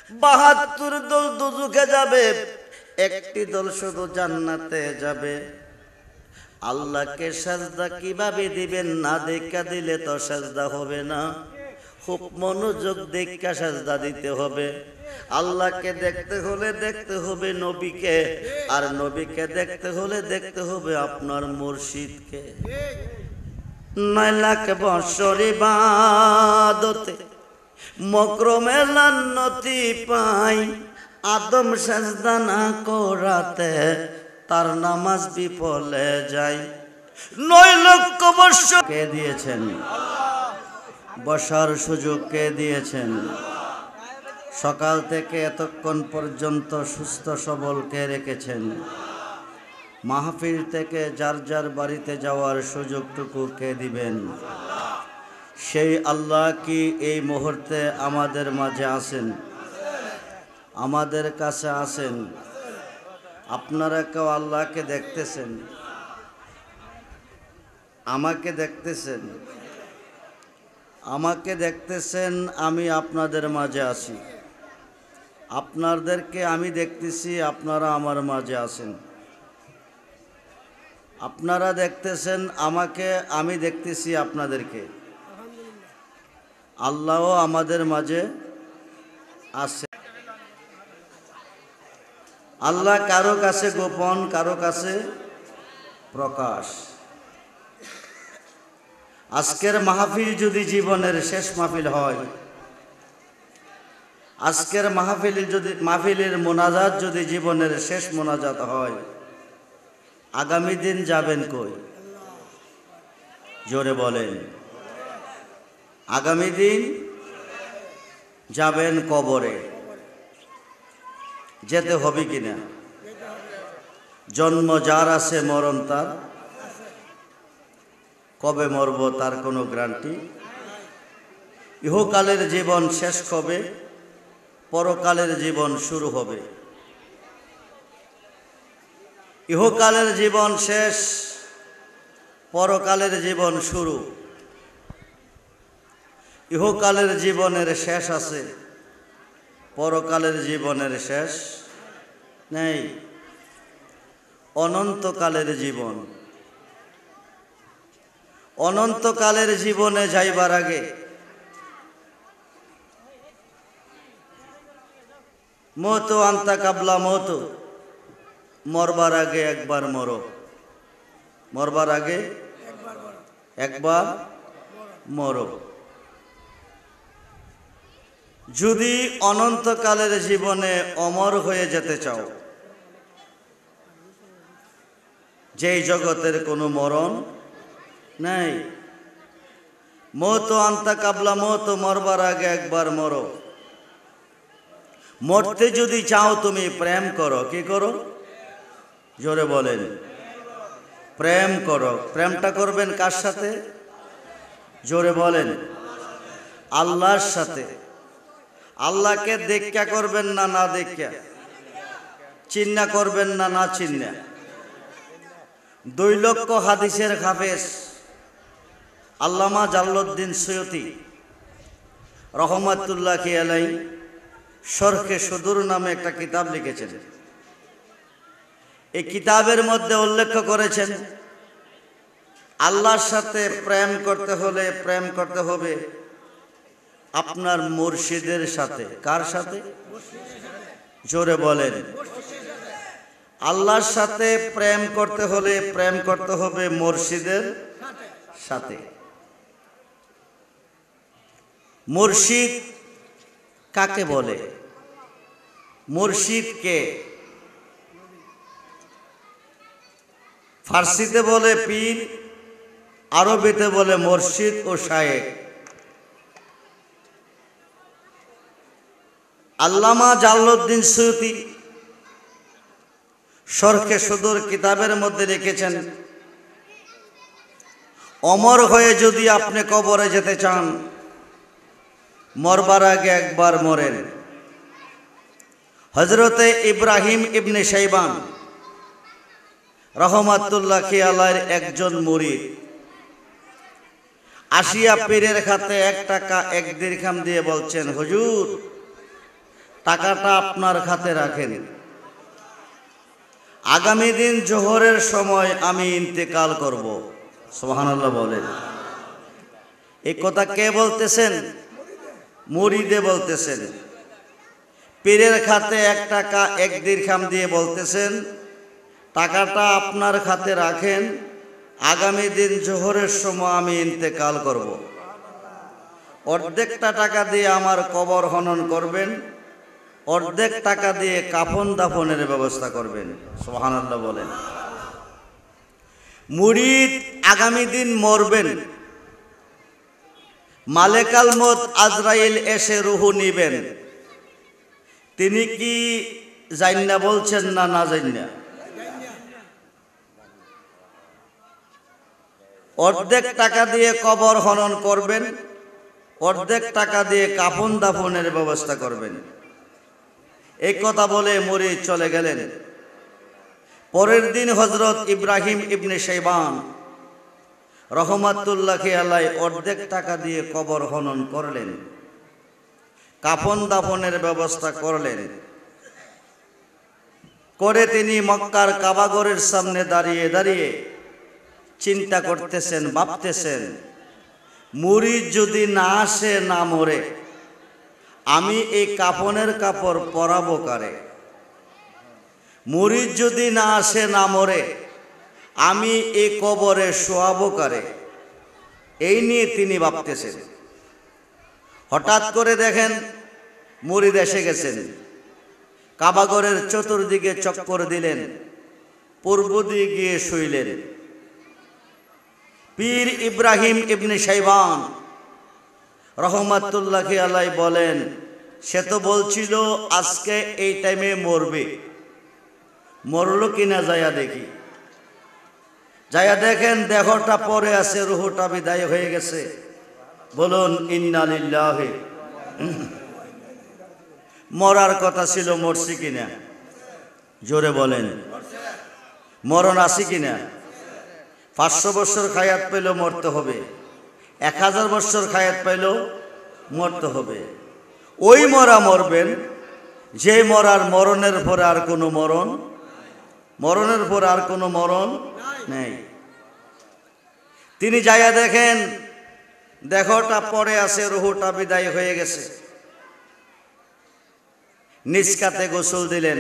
৭২ দল দুজকে যাবে, একটি দল শুধু জান্নাতে যাবে। আল্লাহকে সাজদা কিভাবে দিবেন? না দেখা দিলে তো সাজদা হবে না, খুব মনোযোগ দেখা সাজদা দিতে হবে। আল্লাহকে দেখতে হলে দেখতে হবে নবীকে, আর নবীকে দেখতে হলে দেখতে হবে আপনার মুর্শিদকে। ৯ লাখ বৎসর ইবাদতে মকরমে লান্নতি পাই, আদম সাজদা না করাতে তার নামাজ বিফলে যায়। ৯ লক্ষ বৎসর কে দিয়েছেন? বসার সুযোগ কে দিয়েছেন? সকাল থেকে এতক্ষণ পর্যন্ত সুস্থ সবল কে রেখেছেন? মাহফিল থেকে যার যার বাড়িতে যাওয়ার সুযোগটুকু কে দিবেন? সেই আল্লাহ কি এই মুহূর্তে আমাদের মাঝে আছেন? আমাদের কাছে আছেন? আপনারা কেউ আল্লাহকে দেখতেছেন? আমাকে দেখতেছেন? আমাকে দেখতেছেন, আমি আপনাদের মাঝে আছি। আপনাদেরকে আমি দেখতেছি, আপনারা আমার মাঝে আছেন। আপনারা দেখতেছেন আমাকে, আমি দেখতেছি আপনাদেরকে। আল্লাহও আমাদের মাঝে আছে। আল্লাহ কারো কাছে গোপন, কারো কাছে প্রকাশ। আজকের মাহফিল যদি জীবনের শেষ মাহফিল হয়, আজকের মাহফিলের মোনাজাত যদি জীবনের শেষ মোনাজাত হয়, আগামী দিন যাবেন কই? জোরে বলেন। আগামী দিন যাবেন কবরে। যেতে হবে কিনা? জন্ম যার আছে মরণ তার। কবে মরব তার কোনো গ্যারান্টি? ইহকালের জীবন শেষ হবে, পরকালের জীবন শুরু হবে। ইহকালের জীবন শেষ, পরকালের জীবন শুরু। ইহকালের জীবনের শেষ আছে, পরকালের জীবনের শেষ নেই। অনন্তকালের জীবন। অনন্তকালের জীবনে যাইবার আগে মত আন্তা কাবলা মত, মরবার আগে একবার মরো। মরবার আগে একবার মরো। যদি অনন্তকালের জীবনে অমর হয়ে যেতে চাও, যেই জগতের কোনো মরণ নাই, মত আন্তা কাবলা মত, মরবার আগে একবার মরো। মরতে যদি চাও তুমি প্রেম করো। কি করো? জোরে বলেন। প্রেম করো। প্রেমটা করবেন কার সাথে? জোরে বলেন। আল্লাহর সাথে। আল্লাহকে দেখা করবেন না, না দেখা? চিন্না করবেন না, না চিন্না? 2 লক্ষ হাদিসের হাফেজ আল্লামা জালালউদ্দিন সৈয়দী রহমাতুল্লাহি আলাইহি শরহে সুদূর নামে একটা কিতাব লিখেছেন। এই কিতাবের মধ্যে উল্লেখ করেছেন, আল্লাহর সাথে প্রেম করতে হলে প্রেম করতে হবে আপনার মুর্শিদের সাথে। কার সাথে? জোরে বলেন। আল্লাহর সাথে প্রেম করতে হলে প্রেম করতে হবে মুর্শিদের সাথে। মুর্শিদ কাকে বলে? মুর্শিদ কে? ফার্সিতে বলে পীর, আরবিতে বলে মুর্শিদ ও শায়েখ। আল্লামা জালালউদ্দিন সৈয়দী শরহে সুদূর কিতাবের মধ্যে লিখেছেন, অমর হয়ে যদি আপনি কবরে যেতে চান, মরবার আগে একবার মরেন। হযরতে ইব্রাহিম ইবনে শাইবান রহমাতুল্লাহি আলাইহির একজন মুরিদ আসিয়া পীরের হাতে 1 টাকা 1 দিরহাম দিয়ে বলছেন, হুজুর টাকাটা আপনার খাতে রাখেন, আগামী দিন জোহরের সময় আমি ইন্তেকাল করব। সুবহানাল্লাহ বলেন। এই কথা কে বলতেছেন? মুরিদে বলতেছেন। পীরের খাতে 1 টাকা 1 দিরহাম দিয়ে বলতেছেন, টাকাটা আপনার খাতে রাখেন, আগামী দিন জোহরের সময় আমি ইন্তেকাল করব। অর্ধেকটা টাকা দিয়ে আমার কবর খনন করবেন, অর্ধেক টাকা দিয়ে কাফন দাফনের ব্যবস্থা করবেন। সুবহানাল্লাহ বলেন। মুরিদ আগামী দিন মরবেন, মালেকাল মউত আজরাইল এসে রূহ নিবেন। তিনি কি জান্না বলছেন না না জান্না? অর্ধেক টাকা দিয়ে কবর খনন করবেন, অর্ধেক টাকা দিয়ে কাফন দাফনের ব্যবস্থা করবেন। এই কথা বলে মুরিদ চলে গেলেন। পরের দিন হযরত ইব্রাহিম ইবনে শাইবান রহমাতুল্লাহি আলাইহি অর্ধেক টাকা দিয়ে কবর খনন করলেন, কাফন দাফনের ব্যবস্থা করলেন। করে তিনি মক্কার কাবাগরের সামনে দাঁড়িয়ে দাঁড়িয়ে চিন্তা করতেছেন, ভাবতেছেন, মুরিদ যদি না আসে, না মরে, আমি এই কাফনের কাপড় পরাবো কারে? মুরিদ যদি না আসে, না মরে, আমি এই কবরে শোয়াবো কারে? এই নিয়ে তিনি ভাবতেছেন। হঠাৎ করে দেখেন মুরিদ এসে গেছেন। কাবাগরের চতুর্দিকে চক্কর দিলেন, পূর্ব দিকে গিয়ে শুইলেন। পীর ইব্রাহিম ইবনে শাইবান রহমাতুল্লাহি আলাইহি বলেন, সে তো বলছিল আজকে এই টাইমে মরবে, মরলো কিনা যায়া দেখি। যায়া দেখেন দেহটা পড়ে আছে, রূহটা বিদায় হয়ে গেছে। বলুন ইন্না লিল্লাহি। মরার কথা ছিল, মরছি কিনা? জোরে বলেন। মরণ আছে কিনা? 500 বছর হায়াত পেলেও মরতে হবে, 1000 বছর হায়াত পেলেও মরতে হবে। ওই মরা মরবেন যে মরার মরণের পরে আর কোনো মরণ, মরণের পরে আর কোনো মরণ নেই। তিনি যাইয়া দেখেন দেহটা পড়ে আছে, রূহটা বিদায় হয়ে গেছে। নিষ্কাতে গোসল দিলেন,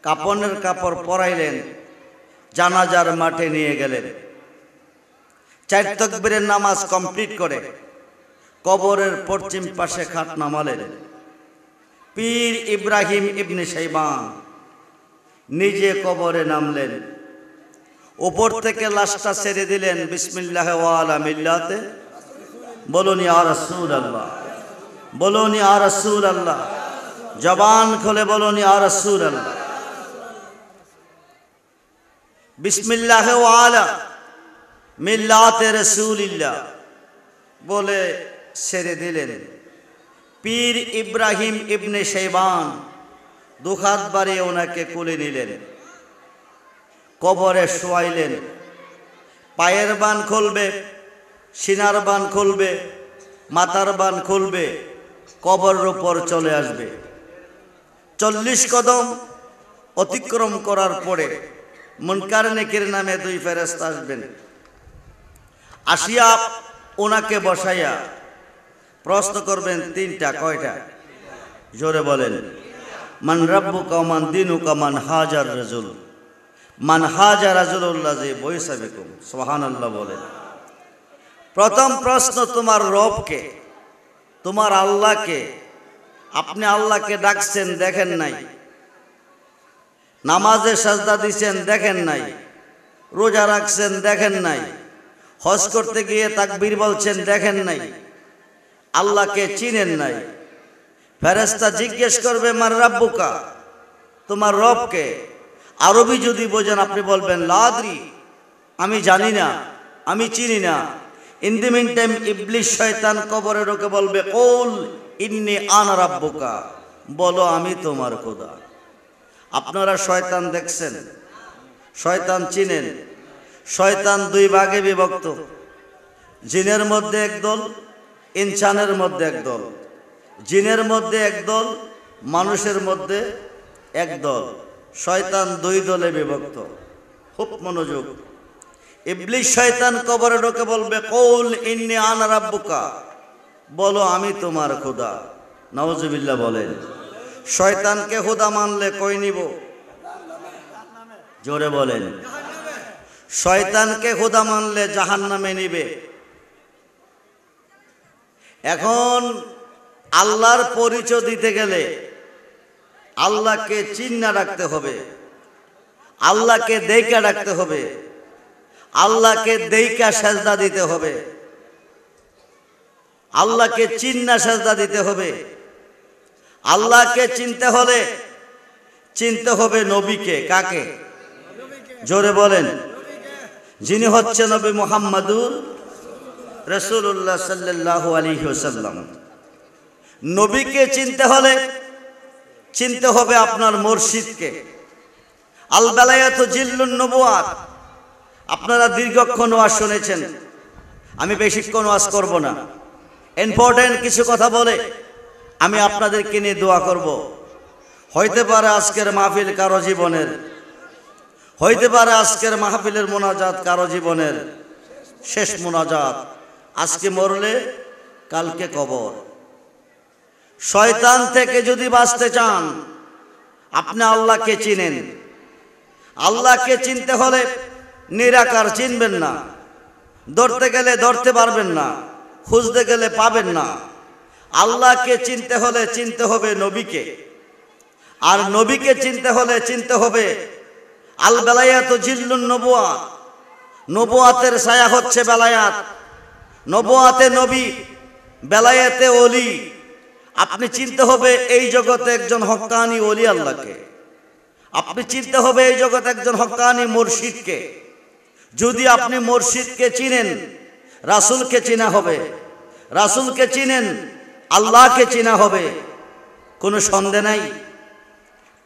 কাফনের কাপড় পরাইলেন, জানাজার মাঠে নিয়ে গেলেন। 4 তাকবীরের নামাজ কমপ্লিট করে কবরের পশ্চিম পাশে খাট নামালেন। পীর ইব্রাহিম ইবনে শাইবান নিজে কবরে নামলেন। উপর থেকে লাশটা ছেড়ে দিলেন, বিসমিল্লাহ ওয়া আলা মিল্লাতে। বলুন ইয়া রাসূলুল্লাহ, বলুন ইয়া রাসূলুল্লাহ, জবান খুলে বলুন ইয়া রাসূলুল্লাহ। বিসমিল্লাহ ওয়া আলা মিল্লাতে রাসূলিল্লাহ বলে ছেড়ে দিলেন। পীর ইব্রাহিম ইবনে শাইবান 2 হাত বাড়িয়ে ওনাকে কোলে নিলেন, কবরে শোয়াইলেন। পায়ের বান খুলবে, সিনার বান খুলবে, মাথার বান খুলবে, কবরের উপর চলে আসবে। 40 কদম অতিক্রম করার পরে মুনকার নেকির নামে 2 ফেরেশতা আসবেন। আসিয়া ওনাকে বসাইয়া প্রশ্ন করবেন 3টা। কয়টা? জোরে বলেন। মান রাব্বুকা মান দিনুকা মান হাজার রাজুল, মান হাজার রাজুলুল্লাহি বয়সা বিকুম। সুবহানাল্লাহ বলেন। প্রথম প্রশ্ন, তোমার রবকে, তোমার আল্লাহকে। আপনি আল্লাহকে ডাকছেন, দেখেন নাই। নামাজে সাজদা দিচ্ছেন, দেখেন নাই। রোজা রাখছেন, দেখেন নাই। হজ করতে গিয়ে তাকবীর বলছেন, দেখেন নাই। আল্লাহকে চিনেন নাই। ফেরেশতা জিজ্ঞেস করবে মান রাব্বুকা, তোমার রবকে। আরবি যদি বোঝেন আপনি বলবেন লা আদরি, আমি জানি না, আমি চিনি না। ইন দি মিন টাইম ইবলিস শয়তান কবরে ঢুকে বলবে কুল ইন্নী আনা রাব্বুকা, বলো আমি তোমার খোদা। আপনারা শয়তান দেখছেন, শয়তান চিনেন। শয়তান 2 ভাগে বিভক্ত, জিনের মধ্যে একদল, ইনসানের মধ্যে একদল। জিনের মধ্যে একদল, মানুষের মধ্যে এক দল, শয়তান দুই দলে বিভক্ত। খুব মনোযোগ। ইবলিস শয়তান কবরে ঢোকে বলবে, কৌল ইন্নী আনা রাব্বুকা, বলো আমি তোমার খোদা। নাউজুবিল্লাহ বলেন। শয়তানকে খোদা মানলে কই নিব? জোরে বলেন। শয়তানকে খোদা মানলে জাহান্নামে নিবে। এখন আল্লাহর পরিচয় দিতে গেলে আল্লাহকে চিন্না রাখতে হবে, আল্লাহকে দেইকা রাখতে হবে, আল্লাহকে দেইকা সেজদা দিতে হবে, আল্লাহকে চিন্না সেজদা দিতে হবে। আল্লাহকে চিনতে হলে চিনতে হবে নবীকে। কাকে? জোরে বলেন। যিনি হচ্ছে নবী মুহাম্মাদুর রাসূলুল্লাহ সাল্লাল্লাহু আলাইহি ওয়াসাল্লাম। নবীকে চিনতে হলে চিনতে হবে আপনার মুর্শিদকে। আল বালায়াতু জিল্লুন নবুয়াত। আপনারা দীর্ঘক্ষণ ওয়াজ শুনেছেন, আমি বেশিক্ষণ ওয়াজ করব না। ইম্পর্টেন্ট কিছু কথা বলে আমি আপনাদেরকে নিয়ে দোয়া করব। হইতে পারে আজকের মাহফিল কারো জীবনের, হইতে পারে আজকের মাহফিলের মোনাজাত কারো জীবনের শেষ মোনাজাত। আজকে মরলে কালকে কবর। শয়তান থেকে যদি বাঁচতে চান, আপনি আল্লাহকে চিনেন। আল্লাহকে চিনতে হলে নিরাকার চিনবেন না, ধরতে গেলে ধরতে পারবেন না, খুঁজতে গেলে পাবেন না। আল্লাহকে চিনতে হলে চিনতে হবে নবীকে, আর নবীকে চিনতে হলে চিনতে হবে আল বেলায়াতু জিল্লুন নবুয়াত। নবুয়াতের ছায়া হচ্ছে বেলায়াত। নবুয়াতে নবী, বেলায়াতে ওলি। আপনি চিনতে হবে এই জগতে একজন হক্কানি ওলি আল্লাহকে। আপনি চিনতে হবে এই জগতে একজন হক্কানি মুর্শিদকে। যদি আপনি মুর্শিদকে চিনেন, রাসূলকে চিনা হবে। রাসূলকে চিনেন, আল্লাহকে চিনা হবে। কোনো সন্দেহ নাই।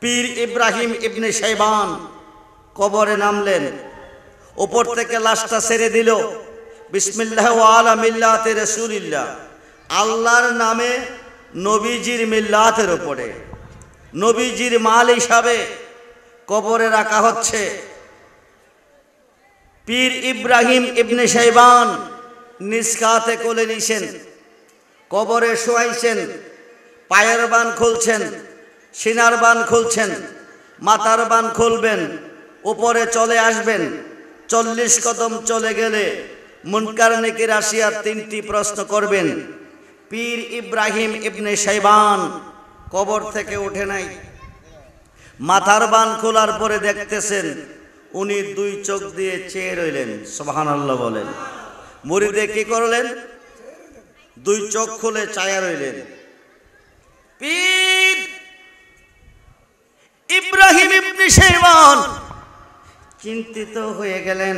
পীর ইব্রাহিম ইবনে শাইবান কবরে নামলেন, উপর থেকে লাশটা ছেড়ে দিল। বিসমিল্লাহ ওয়া আলা মিল্লাতি রাসূলিল্লাহ, আল্লাহর নামে নবীজির মিল্লাতের উপরে নবীজির মাল হিসাবে কবরে রাখা হচ্ছে। পীর ইব্রাহিম ইবনে শাইবান নিজ হাতে কোলে নিছেন, কবরে শোয়াইছেন। পায়ের বান খুলছেন, সিনার বান খুলছেন, মাথার বান খুলবেন, উপরে চলে আসবেন। 40 কদম চলে গেলে মুনকার নেকির আসিয়া 3টি প্রশ্ন করবেন। পীর ইব্রাহিম ইবনে শাইবান কবর থেকে উঠে নাই। মাথার বান খোলার পরে দেখতেছেন উনি 2 চোখ দিয়ে চেয়ে রইলেন। সুবহানাল্লাহ বলেন। মুরিদে কি করলেন? 2 চোখ খুলে চায়া রইলেন। পীর ইব্রাহিম ইবনে শাইবান চিন্তিত হয়ে গেলেন,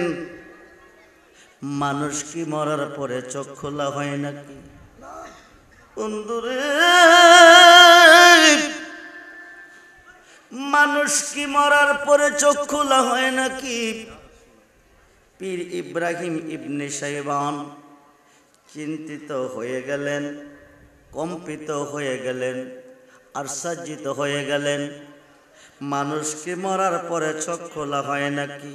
মানুষ কি মরার পরে চোখ খোলা হয় নাকি? বন্ধুরে, মানুষ কি মরার পরে চোখ খোলা হয় নাকি? পীর ইব্রাহিম ইবনে শাইবান চিন্তিত হয়ে গেলেন, কম্পিত হয়ে গেলেন, আশ্চর্যিত হয়ে গেলেন। মানুষ কি মরার পরে চোখ খোলা হয় নাকি?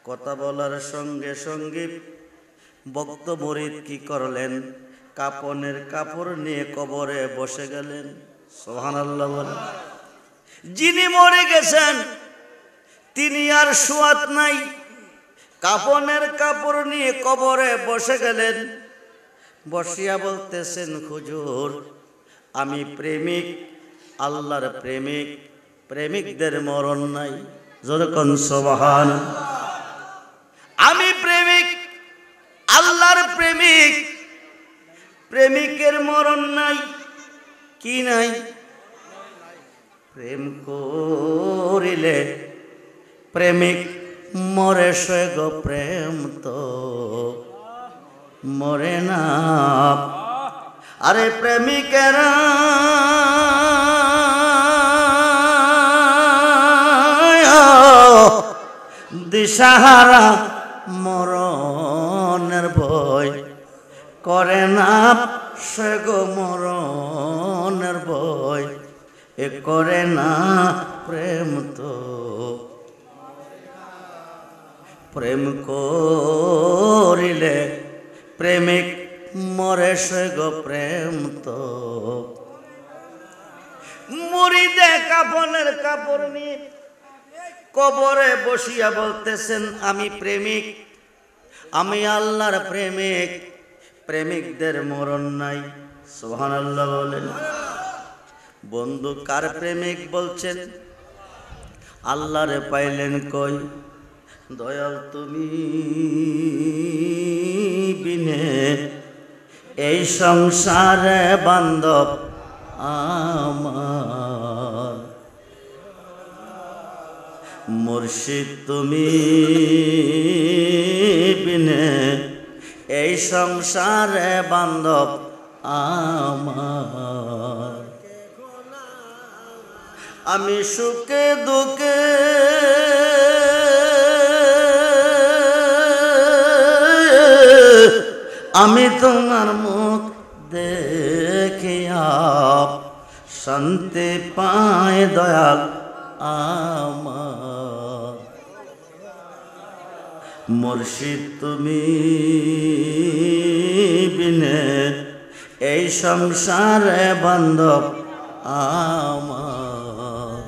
কথা বলার সঙ্গে সঙ্গে ভক্ত মুরিদ কি করলেন? কাপনের কাপড় নিয়ে কবরে বসে গেলেন। সুবহানাল্লাহ বলেন। যিনি মরে গেছেন তিনি আর সুয়াত নাই, কাপনের কাপড় নিয়ে কবরে বসে গেলেন। বসিয়া বলতেছেন, হুজুর আমি প্রেমিক, আল্লাহর প্রেমিক, প্রেমিকদের মরণ নাই। যখন সুবহানাল্লাহ, আমি প্রেমিক, আল্লাহর প্রেমিক, প্রেমিকের মরণ নাই। কি নাই? প্রেম করিলে প্রেমিক মরে সে গো, প্রেম তো মরে না। আরে প্রেমিকেরা দিশাহারা মরণের ভয় করে না সে গো, মরণের ভয়। এ করে না প্রেম তো প্রেম করিলে প্রেমিক মরে সে গো প্রেম তো মুরিদে কাফনের কাপড় নিয়ে কবরে বসিয়া বলতেছেন আমি প্রেমিক, আমি আল্লাহর প্রেমিক, প্রেমিকদের মরণ নাই। সুবহানাল্লাহ বলেন। বন্ধু কার প্রেমিক বলছেন? আল্লাহরে পাইলেন কই? দয়াল তুমি বিনে এই সংসারে বান্ধব আমার, মুর্শিদ তুমি বিনে এই সংসারে বান্ধব আমার। আমি সুখে দুঃখে আমি তোমার মুখ দেখিয়া শান্তি পায় দয়াল আমার। মুর্শিদ তুমি বিনে এই সংসারে বান্ধব আমার।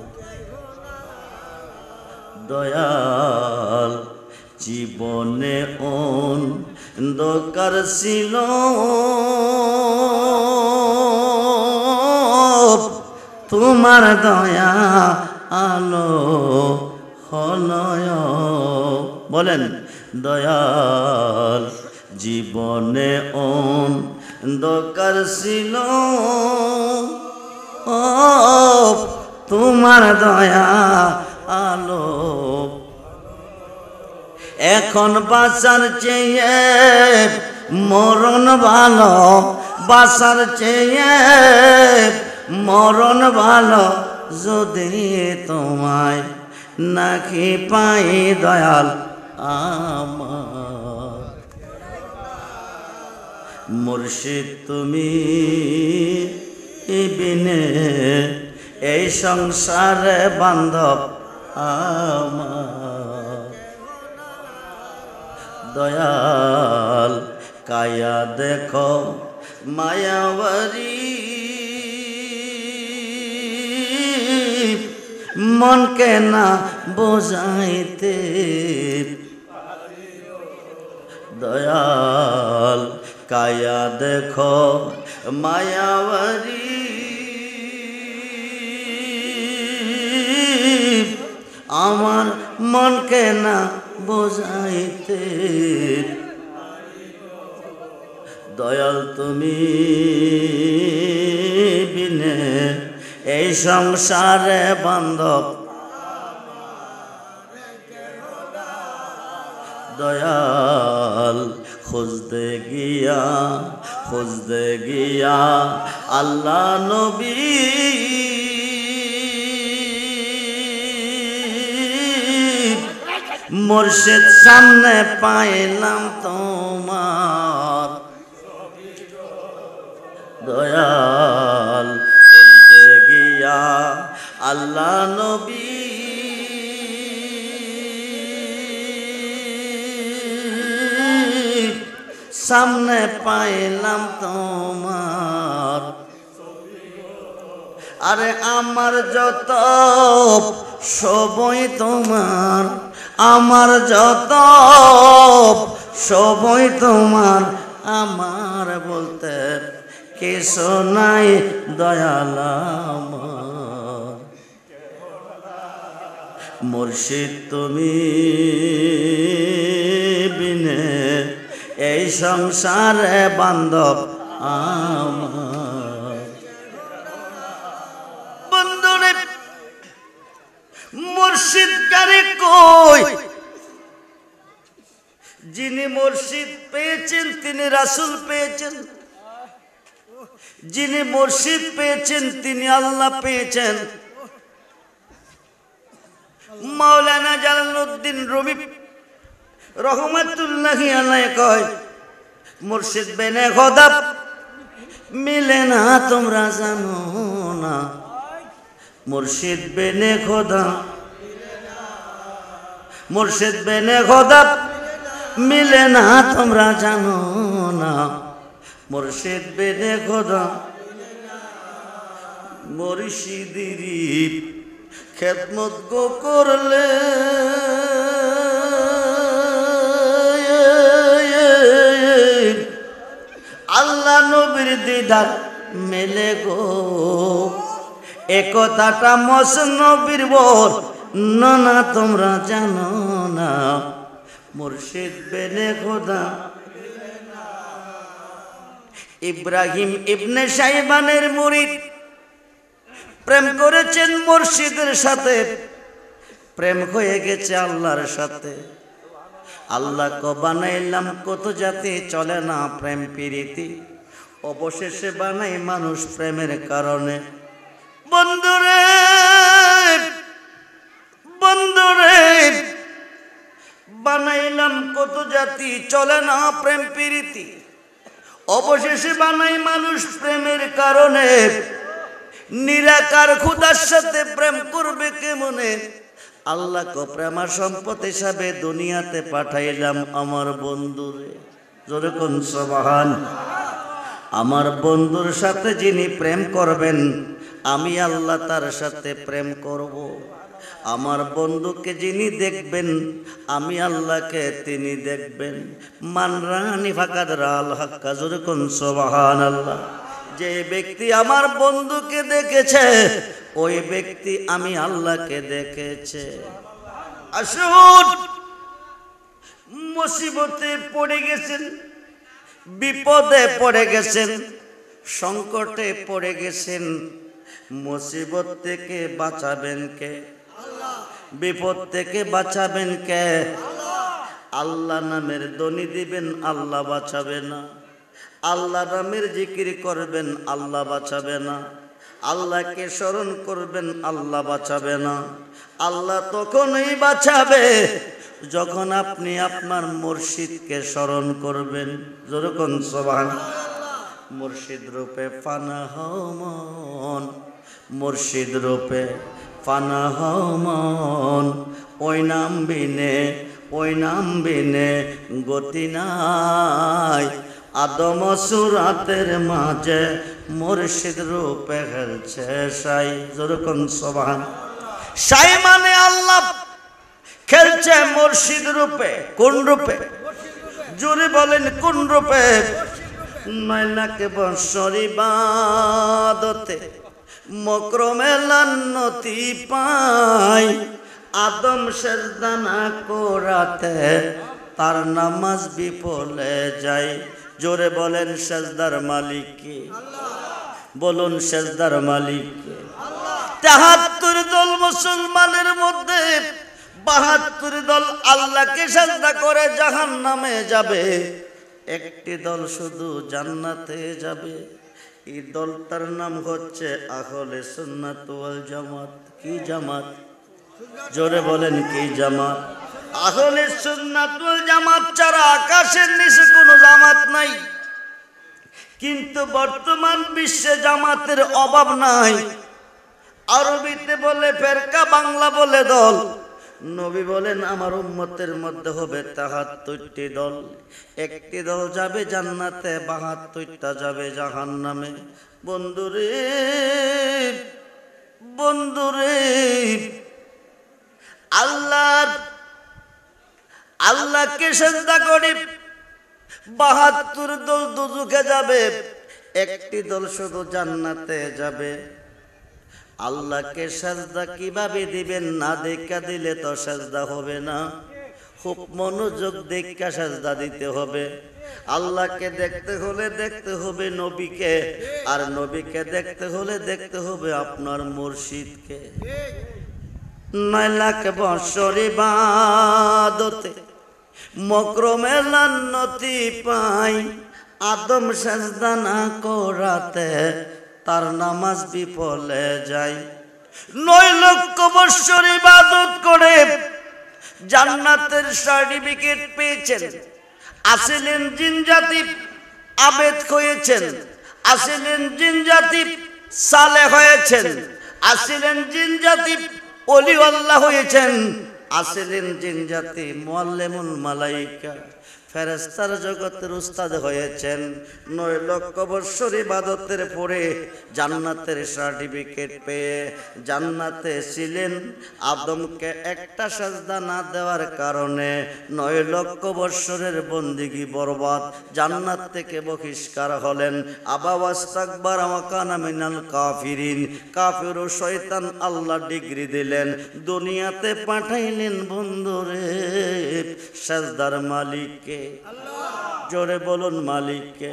দয়াল জীবনে অন্ধকার ছিল তোমার দয়া আলো হলয়। বলেন দয়াল জীবনে অন্ধকার ছিল তোমার দয়া আলো। এখন বাঁচার চেয়ে মরণ ভালো, বাঁচার চেয়ে মরণ ভালো, যদি তোমায় নাকি পাই দয়াল আমার। মুর্শিদ তুমি বিনে এই সংসারে বান্ধব আমার। দয়াল কায়া দেখো মায়াবারি মনকে না বোঝাইতে। দয়াল কায়া দেখো মায়াবারি আমার মনকে না বোঝাইতে। দয়াল তুমি বিনে এই সংসারে বান্ধব। দয়াল খুঁজতে গিয়া আল্লাহ নবী মুর্শিদ সামনে পাইলাম তোমার। দয়াল খুঁজতে গিয়া আল্লাহ নবী সামনে পাইলাম তোমার। আরে আমার যত সবই তোমার, আমার যত সবই তোমার, আমার বলতে কিছু নাই দয়াল আমার। মুর্শিদ তুমি বিনে এই সংসারে বান্ধব আমার। বন্ধুরে মুর্শিদ কারে কই? যিনি মুর্শিদ পেয়েছেন তিনি রাসূল পেয়েছেন, যিনি মুর্শিদ পেয়েছেন তিনি আল্লাহ পেয়েছেন। মাওলানা জালালউদ্দিন রুমি রহমাতুল্লাহি আলাইহি কয় মুর্শিদ বেনে খোদা মিলে না তোমরা জানো না। মুর্শিদ বেনে খোদা, মুর্শিদ বেনে খোদা মিলে না তোমরা জানো না, মুর্শিদ বেনে খোদা মুর্শিদিরি খেদমত গো করলে আল্লাহ নবীর দিদার মেলে গো। একথাটা মসনবীর বল না তোমরা জানো না, মুর্শিদ বেনে খোদা। ইব্রাহিম ইবনে শাইবানের মুরিদ প্রেম করেছেন মুর্শিদের সাথে, প্রেম হয়ে গেছে আল্লাহর সাথে। আল্লাহ কো বানাইলাম কত জাতি, চলে না প্রেম প্রীতি, অবশেষে বানাই মানুষ প্রেমের কারণে। বন্ধুরে বন্ধুরে বানাইলাম কত জাতি, চলে না প্রেম প্রীতি, অবশেষে বানাই মানুষ প্রেমের কারণে। নিরাকার খোদার সাথে প্রেম করবে কেমনে? আল্লাহ কো প্রেমার সম্পদ হিসাবে দুনিয়াতে পাঠাইলাম আমার বন্ধুরে। জোরে কোন সুবহান। আমার বন্ধুর সাথে যিনি প্রেম করবেন, আমি আল্লাহ তার সাথে প্রেম করব। আমার বন্ধুকে যিনি দেখবেন, আমি আল্লাহকে তিনি দেখবেন। মান রানি ফাকাদ রাল হাক্কা। জোরে কোন সুবহানাল্লাহ। যে ব্যক্তি আমার বন্ধুকে দেখেছে, ওই ব্যক্তি আমি আল্লাহকে দেখেছে। আসুন, মুসিবতে পড়ে গেছেন, বিপদে পড়ে গেছেন, সংকটে পড়ে গেছেন, মুসিবত থেকে বাঁচাবেন কে? বিপদ থেকে বাঁচাবেন কে? আল্লাহ নামের ধ্বনি দিবেন, আল্লাহ বাঁচাবে না। আল্লাহ নামের জিকির করবেন, আল্লাহ বাঁচাবে না। আল্লাহকে স্মরণ করবেন, আল্লাহ বাঁচাবে না। আল্লাহ তখনই বাঁচাবে যখন আপনি আপনার মুর্শিদকে স্মরণ করবেন। যেরকম সুবহান। মুর্শিদ রূপে ফানা হও মন, মুর্শিদ রূপে ফানা হও মন, ওই নাম বিনে, ওই নাম বিনে গতি নাই। আদম সুরাতের মাঝে মুর্শিদ রূপে খেলছে সাই। যেরকম সুবহান। সাই মানে আল্লাহ, খেলছে মুর্শিদ রূপে। কোন রূপে? জোরে বলেন কোন রূপে? 9 লাখ বৎসর ইবাদতে মকরমে লান্নতি পাই, আদম সেজদা না করাতে তার নামাজ বিফলে যায়। জোরে বলেন সেজদার মালিক কে? বলুন সেজদার মালিক কে? 73 দল মুসলমানের মধ্যে 72 দল আল্লাহকে সেজদা করে জাহান্নামে যাবে, একটি দল শুধু জান্নাতে যাবে। এই দলটার নাম হচ্ছে আহলে সুন্নাত ওয়াল জামাত। কি জামাত? জোরে বলেন কি জামাত? আহলে সুন্নাত ওয়াল জামাত ছাড়া আকাশের নিচে কোনো জামাত নাই। কিন্তু বর্তমান বিশ্বে জামাতের অভাব নাই। আরবিতে বলে ফেরকা, বাংলা বলে দল। নবী বলেন আমার উম্মতের মধ্যে হবে 73টি দল, একটি দল যাবে জান্নাতে, 72টা যাবে জাহান্নামে। বন্ধুরে বন্ধুরে, আল্লাহকে সিজদা করে 72 দল দুজকে যাবে, একটি দল শুধু জান্নাতে যাবে। আল্লাহকে সাজদা কিভাবে দিবেন? না দেখা দিলে তো সাজদা হবে না। খুব মনোযোগ দেখা সাজদা দিতে হবে। আল্লাহকে দেখতে হলে দেখতে হবে নবীকে, আর নবীকে দেখতে হলে দেখতে হবে আপনার মুর্শিদকে। 9 লাখ বৎসর ইবাদতে মকরমে লান্নতি পাই, আদম সাজদা না করাতে তার নামাজ বিফলে যায়। 9 লক্ষ বৎসর ইবাদত করে জান্নাতের সার্টিফিকেট পেয়েছেন। আসলেন জিন জাতি আবেদ হয়েছেন, আসলেন জিন জাতি সালেহ হয়েছেন, আসিলেন জিন জাতি ওলি আল্লাহ হয়েছেন, আসিলেন জিন জাতি মুআল্লিমুল মালাইকা ফেরেশতার জগতের উস্তাদ হয়েছেন। 9 লক্ষ বৎসর ইবাদতের পরে জান্নাতের সার্টিফিকেট পেয়ে জান্নাতে ছিলেন। আদমকে একটা সাজদা না দেওয়ার কারণে 9 লক্ষ বৎসরের বন্দিগি বরবাদ, জান্নাত থেকে বহিষ্কার হলেন। আবা ওয়াস্তাকবার ওয়া কানা মিনাল কাফিরিন, কাফির ও শয়তান আল্লাহ ডিগ্রি দিলেন, দুনিয়াতে পাঠাইলেন বন্ধুরে সাজদার মালিককে। জোরে বলুন মালিককে।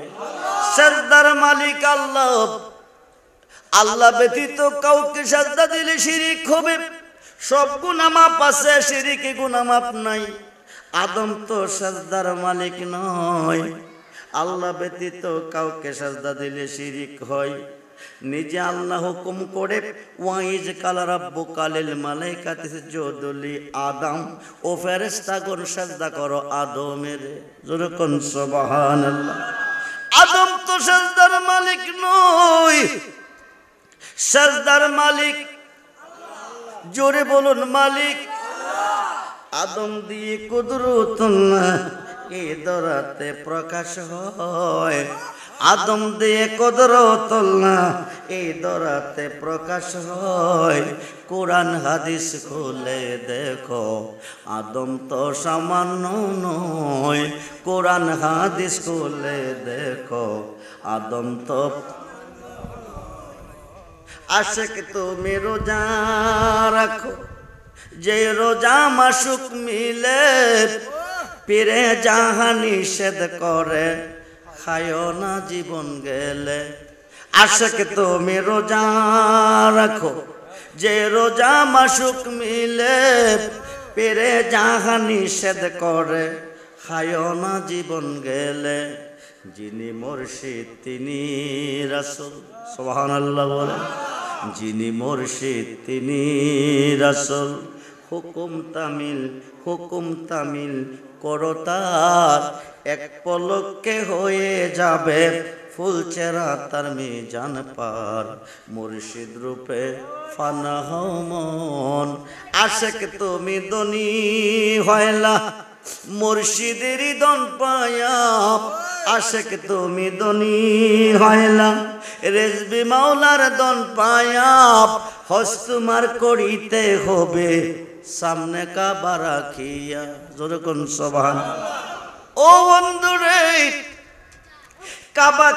সাজদার মালিক আল্লাহ। আল্লাহ ব্যতীত কাউকে সাজদা দিলে শিরিক হবে। সব গুনাহ মাপ আছে, শিরিকে গুনাহ মাপ নাই। আদম তো সাজদার মালিক নয়, আল্লাহ ব্যতীত কাউকে সাজদা দিলে শিরিক হয়। নিজে আল্লাহ হুকুম করে ওয়াইজ কাল রাব্বুকা লিল মালাইকাতি ইসজুদু লি আদম, ও ফেরেশতাগণ সাজদা করো আদমের। জোরে কোন সুবহানাল্লাহ। আদম তো সাজদার মালিক নয়, সাজদার মালিক জোরে বলুন মালিক। আদম দিয়ে কুদরতুল্লাহ এই দরাতে প্রকাশ হয়, আদম দিয়ে কুদরতুল্লাহ এই দরাতে প্রকাশ হয়। কোরআন হাদিস খুলে দেখো, আদম তো সামান্য নয়। কোরআন হাদিস খুলে দেখো, আদম তো। আশিক তুমি রোজা রাখো, যে রোজা মাসুক মিলে, পীরে জাহান নিষেধ করে খায়ো না জীবন গেলে। আশিক তুমি রোজা রাখো, যে রোজা মাসুক মিলে, পীরে জাহান নিষেধ করে খায়ো না জীবন গেলে। যিনি মুর্শিদ তিনি রাসূল, সুবহানাল্লাহ বলে। যিনি মুর্শিদ তিনি রাসূল, হুকুম তামিল হুকুম তামিল করো তার, এক পলকে হয়ে যাবে ফুল চেরা তার মিজান পার। মুর্শিদ রূপে ফানা হও মন, আশিক তুমি দনি হয়লা মুর্শিদের দন পায়া। আশিক তুমি দনি হয়লা রেজবি মাওলার দন পায়া। হজ তোমার করিতে হবে সামনে কাবা রাখিয়া। জোরে কোন সুবহান। ও বন্ধুরে, কাবা